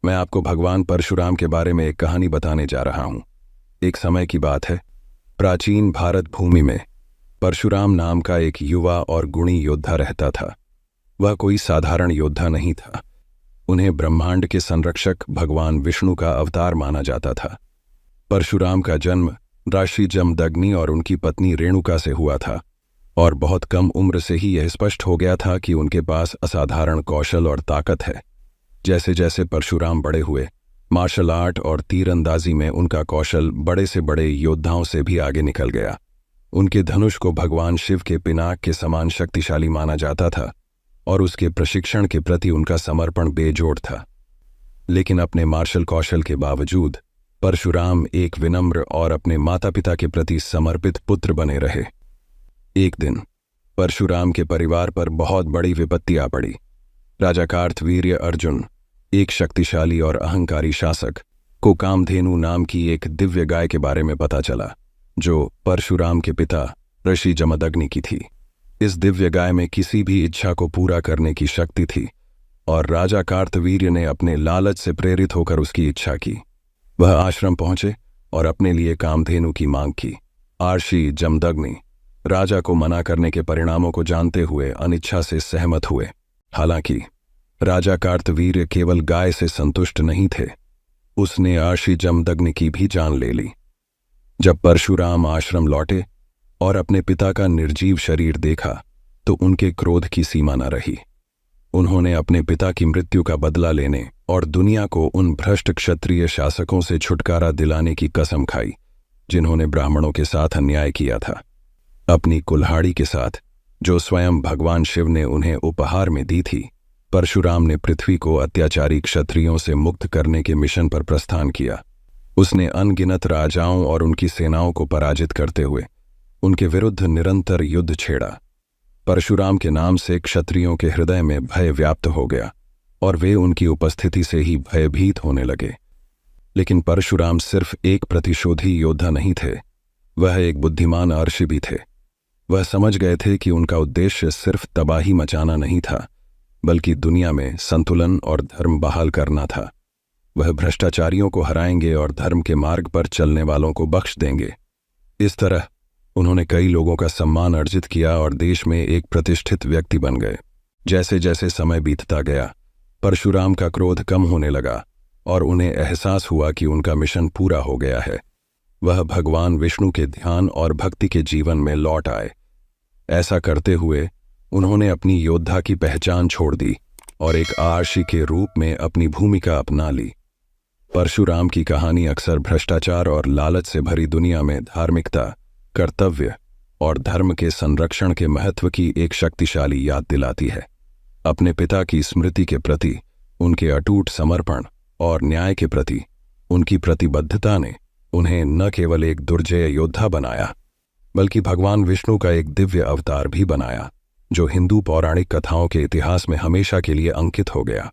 मैं आपको भगवान परशुराम के बारे में एक कहानी बताने जा रहा हूं। एक समय की बात है। प्राचीन भारत भूमि में परशुराम नाम का एक युवा और गुणी योद्धा रहता था। वह कोई साधारण योद्धा नहीं था। उन्हें ब्रह्मांड के संरक्षक भगवान विष्णु का अवतार माना जाता था। परशुराम का जन्म ऋषि जमदग्नि और उनकी पत्नी रेणुका से हुआ था, और बहुत कम उम्र से ही यह स्पष्ट हो गया था कि उनके पास असाधारण कौशल और ताकत है। जैसे जैसे परशुराम बड़े हुए, मार्शल आर्ट और तीरंदाजी में उनका कौशल बड़े से बड़े योद्धाओं से भी आगे निकल गया। उनके धनुष को भगवान शिव के पिनाक के समान शक्तिशाली माना जाता था, और उसके प्रशिक्षण के प्रति उनका समर्पण बेजोड़ था। लेकिन अपने मार्शल कौशल के बावजूद परशुराम एक विनम्र और अपने माता पिता के प्रति समर्पित पुत्र बने रहे। एक दिन परशुराम के परिवार पर बहुत बड़ी विपत्ति आ पड़ी। राजा कार्तवीर्य अर्जुन, एक शक्तिशाली और अहंकारी शासक, को कामधेनु नाम की एक दिव्य गाय के बारे में पता चला, जो परशुराम के पिता ऋषि जमदग्नि की थी। इस दिव्य गाय में किसी भी इच्छा को पूरा करने की शक्ति थी, और राजा कार्तवीर्य ने अपने लालच से प्रेरित होकर उसकी इच्छा की। वह आश्रम पहुंचे और अपने लिए कामधेनु की मांग की। ऋषि जमदग्नि राजा को मना करने के परिणामों को जानते हुए अनिच्छा से सहमत हुए। हालांकि राजा कार्तवीर्य केवल गाय से संतुष्ट नहीं थे, उसने ऋषि जमदग्नि की भी जान ले ली। जब परशुराम आश्रम लौटे और अपने पिता का निर्जीव शरीर देखा तो उनके क्रोध की सीमा न रही। उन्होंने अपने पिता की मृत्यु का बदला लेने और दुनिया को उन भ्रष्ट क्षत्रिय शासकों से छुटकारा दिलाने की कसम खाई, जिन्होंने ब्राह्मणों के साथ अन्याय किया था। अपनी कुल्हाड़ी के साथ, जो स्वयं भगवान शिव ने उन्हें उपहार में दी थी, परशुराम ने पृथ्वी को अत्याचारी क्षत्रियों से मुक्त करने के मिशन पर प्रस्थान किया। उसने अनगिनत राजाओं और उनकी सेनाओं को पराजित करते हुए उनके विरुद्ध निरंतर युद्ध छेड़ा। परशुराम के नाम से क्षत्रियों के हृदय में भय व्याप्त हो गया, और वे उनकी उपस्थिति से ही भयभीत होने लगे। लेकिन परशुराम सिर्फ एक प्रतिशोधी योद्धा नहीं थे, वह एक बुद्धिमान अर्षि भी थे। वह समझ गए थे कि उनका उद्देश्य सिर्फ तबाही मचाना नहीं था, बल्कि दुनिया में संतुलन और धर्म बहाल करना था। वह भ्रष्टाचारियों को हराएंगे और धर्म के मार्ग पर चलने वालों को बख्श देंगे। इस तरह उन्होंने कई लोगों का सम्मान अर्जित किया और देश में एक प्रतिष्ठित व्यक्ति बन गए। जैसे जैसे समय बीतता गया, परशुराम का क्रोध कम होने लगा, और उन्हें एहसास हुआ कि उनका मिशन पूरा हो गया है। वह भगवान विष्णु के ध्यान और भक्ति के जीवन में लौट आए। ऐसा करते हुए उन्होंने अपनी योद्धा की पहचान छोड़ दी और एक आर्षि के रूप में अपनी भूमिका अपना ली। परशुराम की कहानी अक्सर भ्रष्टाचार और लालच से भरी दुनिया में धार्मिकता, कर्तव्य और धर्म के संरक्षण के महत्व की एक शक्तिशाली याद दिलाती है। अपने पिता की स्मृति के प्रति उनके अटूट समर्पण और न्याय के प्रति उनकी प्रतिबद्धता ने उन्हें न केवल एक दुर्जय योद्धा बनाया, बल्कि भगवान विष्णु का एक दिव्य अवतार भी बनाया, जो हिंदू पौराणिक कथाओं के इतिहास में हमेशा के लिए अंकित हो गया।